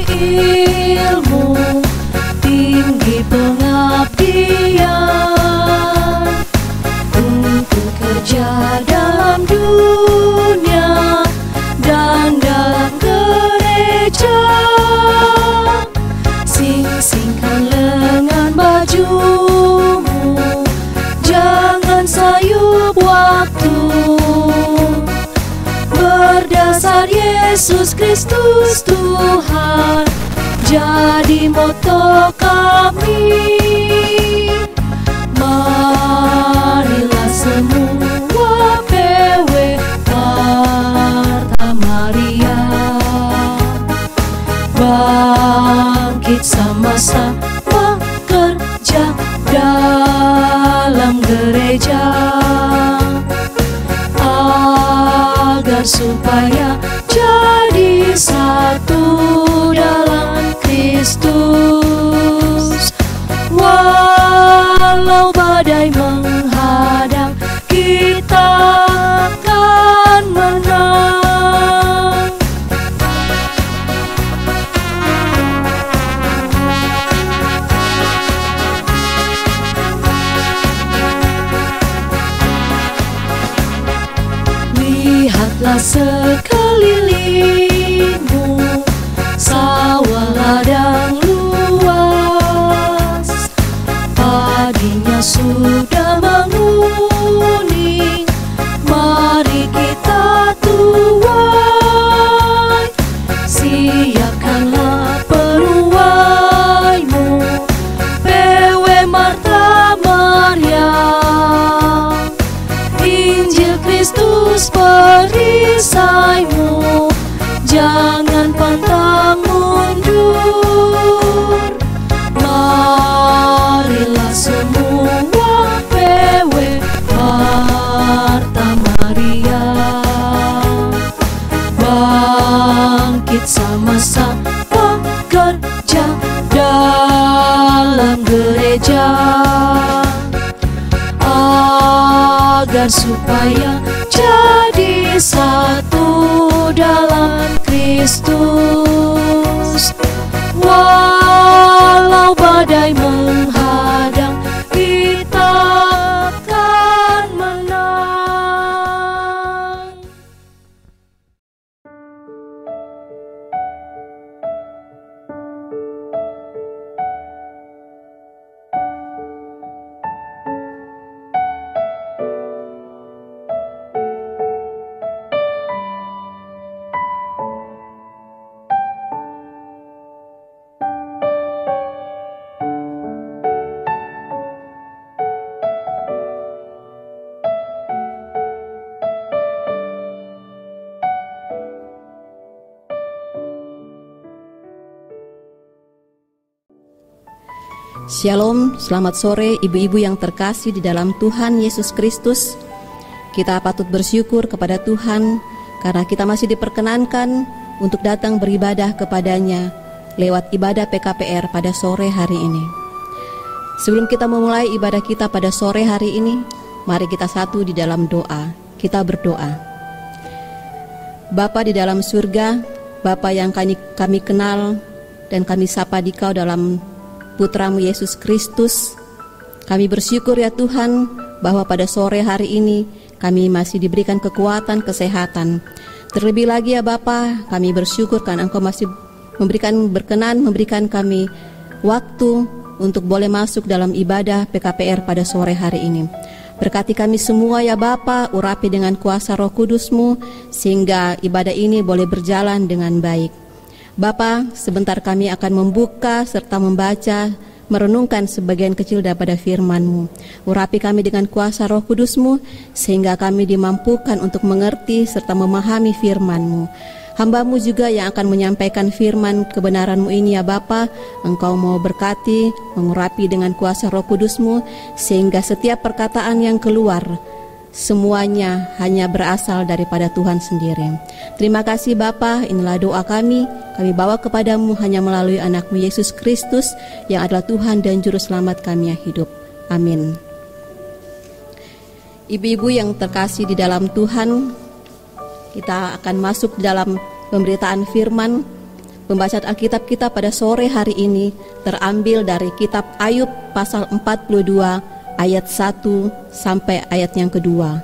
ilmu, tinggi pengabdian untuk kerja dalam dunia dan dalam gereja. Sing-singkan lengan bajumu, jangan sayup waktu. Berdasar Yesus Kristus Tuhan jadi moto kami. Marilah semua PW Marta Maria, bangkit sama-sama kerja dalam gereja, agar supaya jadi satu dalam Kristus. Walau badai menghadang, kita akan menang. Lihatlah sekelilingmu, sawah ladang luas, padinya sudah menguning. Mari kita tuai, siapkanlah peruaimu, PW Marta Maria. Injil Kristus perisaimu, jangan pantang mundur. Marilah semua PW Marta Maria, bangkit sama-sama kerja dalam gereja, agar supaya jadi satu dalam Kristus. Walau badai menghadang, kita akan menang. Shalom, selamat sore ibu-ibu yang terkasih di dalam Tuhan Yesus Kristus. Kita patut bersyukur kepada Tuhan karena kita masih diperkenankan untuk datang beribadah kepadanya lewat ibadah PKPR pada sore hari ini. Sebelum kita memulai ibadah kita pada sore hari ini, mari kita satu di dalam doa. Kita berdoa. Bapa di dalam surga, Bapa yang kami kenal dan kami sapa Dikau dalam Putramu Yesus Kristus, kami bersyukur ya Tuhan bahwa pada sore hari ini kami masih diberikan kekuatan, kesehatan. Terlebih lagi ya Bapa, kami bersyukur karena Engkau masih berkenan memberikan kami waktu untuk boleh masuk dalam ibadah PKPR pada sore hari ini. Berkati kami semua ya Bapa, urapi dengan kuasa Roh Kudus-Mu sehingga ibadah ini boleh berjalan dengan baik. Bapa, sebentar kami akan membuka serta membaca, merenungkan sebagian kecil daripada firman-Mu. Urapi kami dengan kuasa Roh Kudus-Mu sehingga kami dimampukan untuk mengerti serta memahami firman-Mu. Hamba-Mu juga yang akan menyampaikan firman kebenaran-Mu ini ya Bapa, Engkau mau berkati, mengurapi dengan kuasa Roh Kudus-Mu sehingga setiap perkataan yang keluar semuanya hanya berasal daripada Tuhan sendiri. Terima kasih Bapa, inilah doa kami bawa kepadamu hanya melalui anak-Mu Yesus Kristus yang adalah Tuhan dan Juru Selamat kami yang hidup. Amin. Ibu-ibu yang terkasih di dalam Tuhan, kita akan masuk dalam pemberitaan firman Pembacaan Alkitab kita pada sore hari ini terambil dari kitab Ayub pasal 42 ayat 1 sampai ayat yang kedua.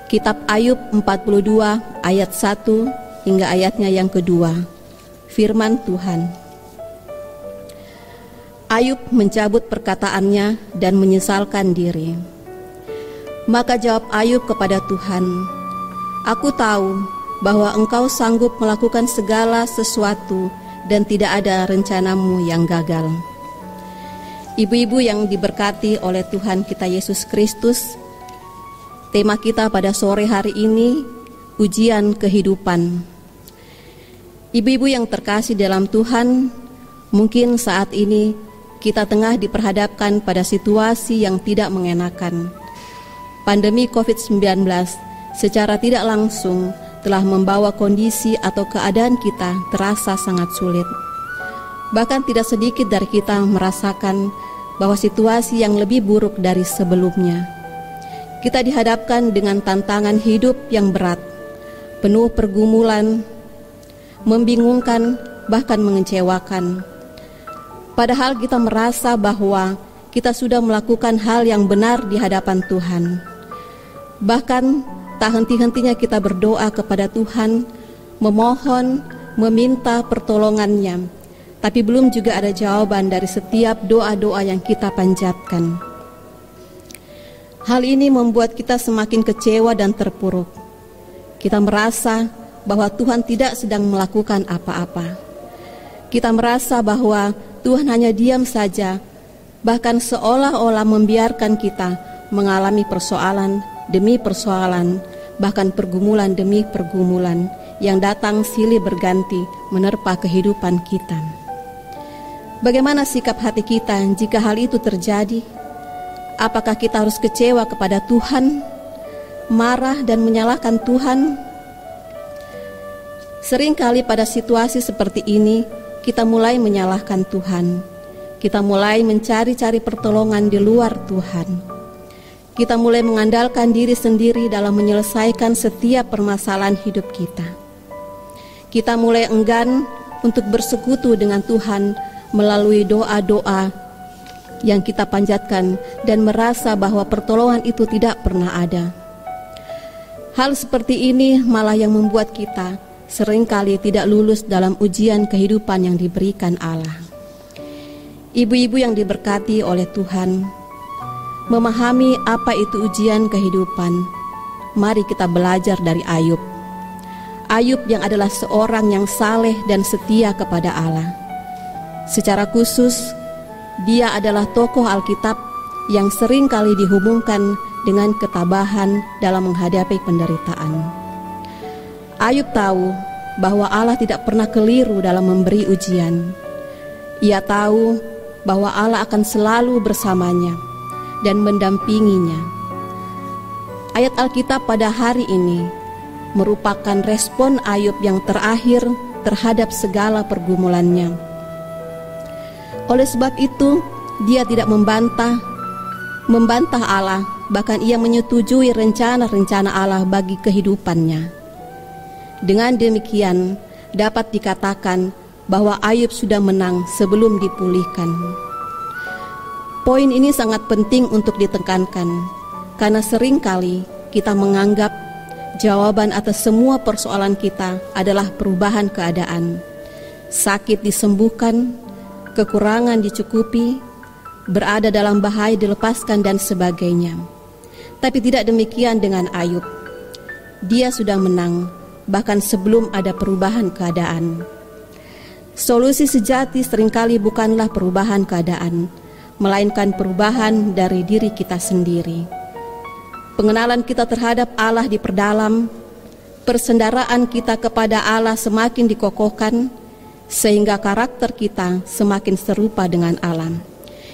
Kitab Ayub 42 ayat 1 hingga ayatnya yang kedua. Firman Tuhan. Ayub mencabut perkataannya dan menyesalkan diri. Maka jawab Ayub kepada Tuhan, "Aku tahu bahwa Engkau sanggup melakukan segala sesuatu dan tidak ada rencanamu yang gagal." Ibu-ibu yang diberkati oleh Tuhan kita Yesus Kristus, tema kita pada sore hari ini, ujian kehidupan. Ibu-ibu yang terkasih dalam Tuhan, mungkin saat ini kita tengah diperhadapkan pada situasi yang tidak mengenakan. Pandemi COVID-19 secara tidak langsung telah membawa kondisi atau keadaan kita terasa sangat sulit. Bahkan tidak sedikit dari kita merasakan bahwa situasi yang lebih buruk dari sebelumnya. Kita dihadapkan dengan tantangan hidup yang berat, penuh pergumulan, membingungkan, bahkan mengecewakan. Padahal kita merasa bahwa kita sudah melakukan hal yang benar di hadapan Tuhan. Bahkan tak henti-hentinya kita berdoa kepada Tuhan, memohon, meminta pertolongannya, tapi belum juga ada jawaban dari setiap doa-doa yang kita panjatkan. Hal ini membuat kita semakin kecewa dan terpuruk. Kita merasa bahwa Tuhan tidak sedang melakukan apa-apa. Kita merasa bahwa Tuhan hanya diam saja, bahkan seolah-olah membiarkan kita mengalami persoalan demi persoalan, bahkan pergumulan demi pergumulan yang datang silih berganti menerpa kehidupan kita. Bagaimana sikap hati kita jika hal itu terjadi? Apakah kita harus kecewa kepada Tuhan, marah dan menyalahkan Tuhan? Seringkali pada situasi seperti ini, kita mulai menyalahkan Tuhan. Kita mulai mencari-cari pertolongan di luar Tuhan. Kita mulai mengandalkan diri sendiri dalam menyelesaikan setiap permasalahan hidup kita. Kita mulai enggan untuk bersekutu dengan Tuhan melalui doa-doa yang kita panjatkan dan merasa bahwa pertolongan itu tidak pernah ada. Hal seperti ini malah yang membuat kita seringkali tidak lulus dalam ujian kehidupan yang diberikan Allah. Ibu-ibu yang diberkati oleh Tuhan, memahami apa itu ujian kehidupan, mari kita belajar dari Ayub. Ayub yang adalah seorang yang saleh dan setia kepada Allah. Secara khusus, dia adalah tokoh Alkitab yang seringkali dihubungkan dengan ketabahan dalam menghadapi penderitaan. Ayub tahu bahwa Allah tidak pernah keliru dalam memberi ujian. Ia tahu bahwa Allah akan selalu bersamanya dan mendampinginya. Ayat Alkitab pada hari ini merupakan respon Ayub yang terakhir terhadap segala pergumulannya. Oleh sebab itu, dia tidak membantah Allah, bahkan ia menyetujui rencana-rencana Allah bagi kehidupannya. Dengan demikian, dapat dikatakan bahwa Ayub sudah menang sebelum dipulihkan. Poin ini sangat penting untuk ditekankan, karena seringkali kita menganggap jawaban atas semua persoalan kita adalah perubahan keadaan. Sakit disembuhkan, kekurangan dicukupi, berada dalam bahaya dilepaskan dan sebagainya. Tapi tidak demikian dengan Ayub. Dia sudah menang, bahkan sebelum ada perubahan keadaan. Solusi sejati seringkali bukanlah perubahan keadaan, melainkan perubahan dari diri kita sendiri. Pengenalan kita terhadap Allah diperdalam, persendaraan kita kepada Allah semakin dikokohkan, sehingga karakter kita semakin serupa dengan Allah.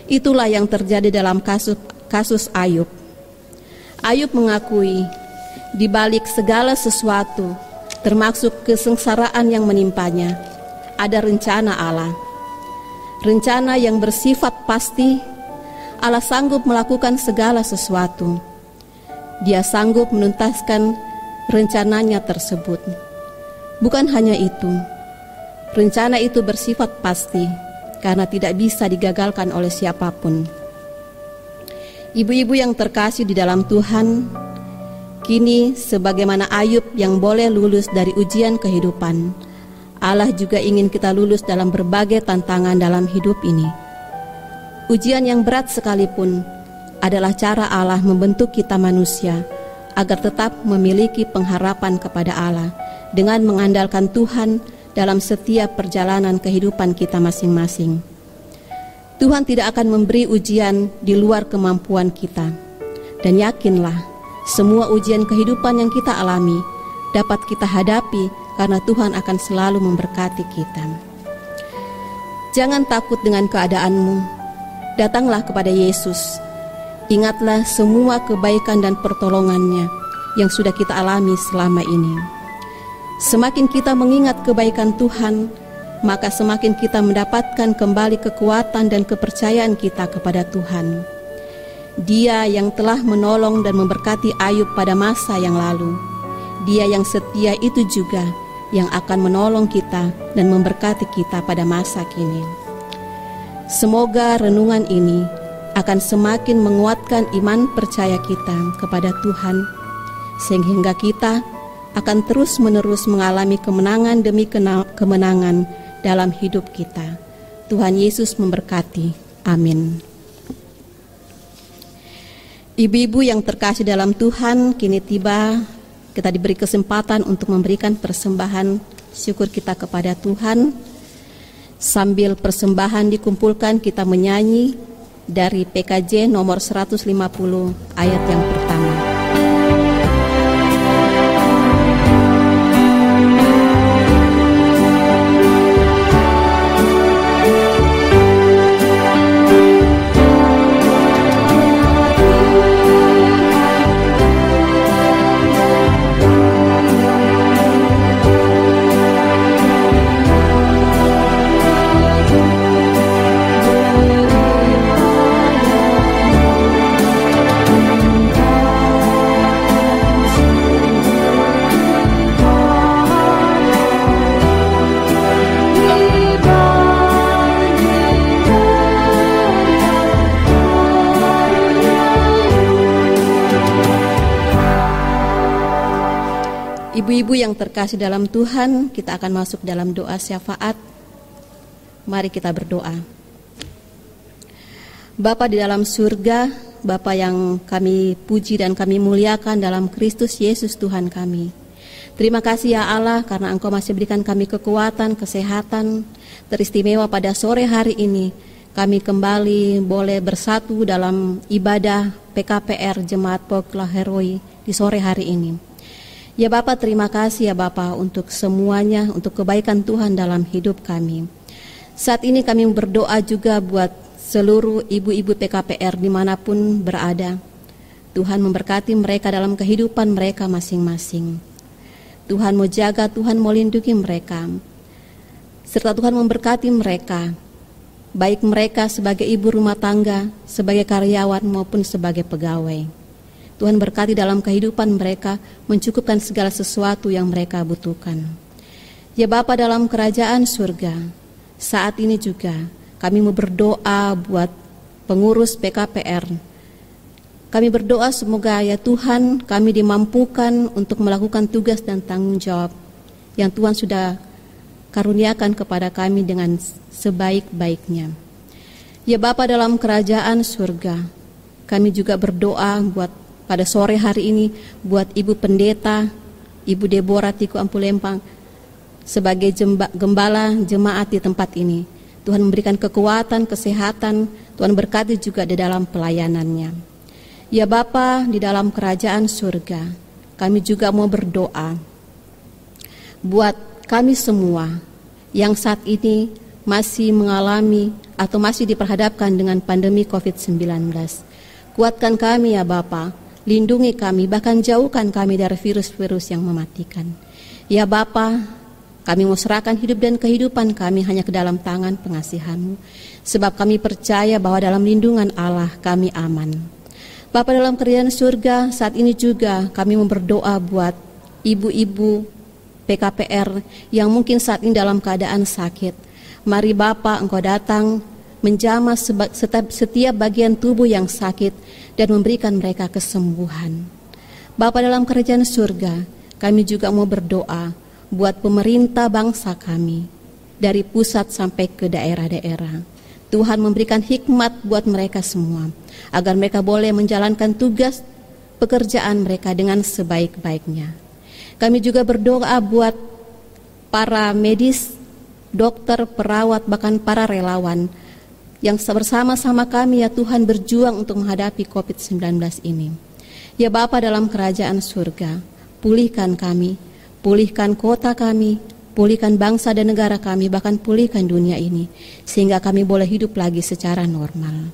Itulah yang terjadi dalam kasus Ayub. Ayub mengakui, di balik segala sesuatu, termasuk kesengsaraan yang menimpanya, ada rencana Allah. Rencana yang bersifat pasti. Allah sanggup melakukan segala sesuatu. Dia sanggup menuntaskan rencananya tersebut. Bukan hanya itu, Rencana itu bersifat pasti karena tidak bisa digagalkan oleh siapapun. Ibu-ibu yang terkasih di dalam Tuhan, kini sebagaimana Ayub yang boleh lulus dari ujian kehidupan, Allah juga ingin kita lulus dalam berbagai tantangan dalam hidup ini. Ujian yang berat sekalipun adalah cara Allah membentuk kita manusia agar tetap memiliki pengharapan kepada Allah dengan mengandalkan Tuhan dalam setiap perjalanan kehidupan kita masing-masing. Tuhan tidak akan memberi ujian di luar kemampuan kita. Dan yakinlah, semua ujian kehidupan yang kita alami dapat kita hadapi karena Tuhan akan selalu memberkati kita. Jangan takut dengan keadaanmu. Datanglah kepada Yesus. Ingatlah semua kebaikan dan pertolongannya yang sudah kita alami selama ini. Semakin kita mengingat kebaikan Tuhan, maka semakin kita mendapatkan kembali kekuatan dan kepercayaan kita kepada Tuhan. Dia yang telah menolong dan memberkati Ayub pada masa yang lalu. Dia yang setia itu juga yang akan menolong kita dan memberkati kita pada masa kini. Semoga renungan ini akan semakin menguatkan iman percaya kita kepada Tuhan, sehingga kita akan terus-menerus mengalami kemenangan demi kemenangan dalam hidup kita. Tuhan Yesus memberkati. Amin. Ibu-ibu yang terkasih dalam Tuhan, kini tiba kita diberi kesempatan untuk memberikan persembahan syukur kita kepada Tuhan. Sambil persembahan dikumpulkan, kita menyanyi dari PKJ nomor 150 ayat yang pertama. Ibu-ibu yang terkasih dalam Tuhan, kita akan masuk dalam doa syafaat. Mari kita berdoa. Bapa di dalam surga, Bapa yang kami puji dan kami muliakan dalam Kristus Yesus Tuhan kami. Terima kasih ya Allah karena Engkau masih berikan kami kekuatan, kesehatan, teristimewa pada sore hari ini. Kami kembali boleh bersatu dalam ibadah PKPR Jemaat Pokla Heroi di sore hari ini. Ya Bapa, terima kasih ya Bapa untuk semuanya, untuk kebaikan Tuhan dalam hidup kami. Saat ini kami berdoa juga buat seluruh ibu-ibu PKPR dimanapun berada. Tuhan memberkati mereka dalam kehidupan mereka masing-masing. Tuhan mau jaga, Tuhan mau lindungi mereka. Serta Tuhan memberkati mereka, baik mereka sebagai ibu rumah tangga, sebagai karyawan maupun sebagai pegawai. Tuhan berkati dalam kehidupan mereka, mencukupkan segala sesuatu yang mereka butuhkan. Ya Bapa dalam kerajaan surga, saat ini juga kami mau berdoa buat pengurus PKPR. Kami berdoa semoga ya Tuhan kami dimampukan untuk melakukan tugas dan tanggung jawab yang Tuhan sudah karuniakan kepada kami dengan sebaik-baiknya. Ya Bapa dalam kerajaan surga, kami juga berdoa buat pada sore hari ini buat Ibu Pendeta, Ibu Deborah Tiku Ampulempang sebagai gembala jemaat di tempat ini. Tuhan memberikan kekuatan, kesehatan, Tuhan berkati juga di dalam pelayanannya. Ya Bapa di dalam kerajaan surga, kami juga mau berdoa buat kami semua yang saat ini masih mengalami atau masih diperhadapkan dengan pandemi COVID-19. Kuatkan kami ya Bapa, lindungi kami, bahkan jauhkan kami dari virus-virus yang mematikan. Ya Bapa, kami mau serahkan hidup dan kehidupan kami hanya ke dalam tangan pengasihan-Mu, sebab kami percaya bahwa dalam lindungan Allah kami aman. Bapa dalam kerajaan surga, saat ini juga kami mau berdoa buat ibu-ibu PKPR yang mungkin saat ini dalam keadaan sakit. Mari Bapa, Engkau datang menjamah setiap bagian tubuh yang sakit dan memberikan mereka kesembuhan. Bapa dalam kerajaan surga, kami juga mau berdoa buat pemerintah bangsa kami, dari pusat sampai ke daerah-daerah. Tuhan memberikan hikmat buat mereka semua, agar mereka boleh menjalankan tugas pekerjaan mereka dengan sebaik-baiknya. Kami juga berdoa buat para medis, dokter, perawat, bahkan para relawan yang bersama-sama kami ya Tuhan berjuang untuk menghadapi COVID-19 ini. Ya Bapa dalam kerajaan surga, pulihkan kami, pulihkan kota kami, pulihkan bangsa dan negara kami, bahkan pulihkan dunia ini, sehingga kami boleh hidup lagi secara normal.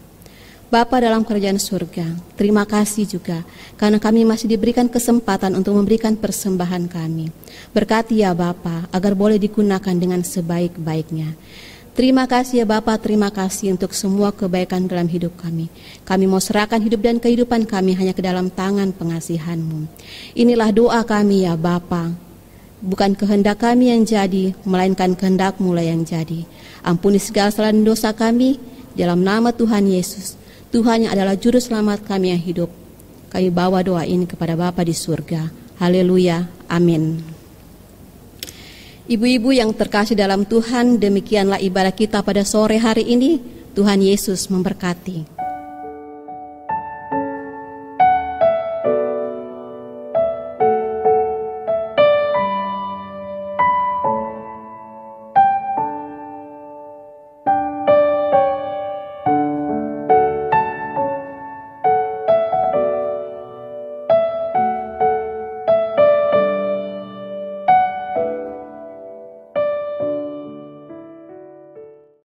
Bapa dalam kerajaan surga, terima kasih juga, karena kami masih diberikan kesempatan untuk memberikan persembahan kami. Berkati ya Bapa, agar boleh digunakan dengan sebaik-baiknya. Terima kasih ya Bapa, terima kasih untuk semua kebaikan dalam hidup kami. Kami mau serahkan hidup dan kehidupan kami hanya ke dalam tangan pengasihan-Mu. Inilah doa kami ya Bapa. Bukan kehendak kami yang jadi, melainkan kehendak-Mu lah yang jadi. Ampuni segala salah dan dosa kami, dalam nama Tuhan Yesus. Tuhan yang adalah juru selamat kami yang hidup. Kami bawa doa ini kepada Bapa di surga. Haleluya, amin. Ibu-ibu yang terkasih dalam Tuhan, demikianlah ibadah kita pada sore hari ini. Tuhan Yesus memberkati.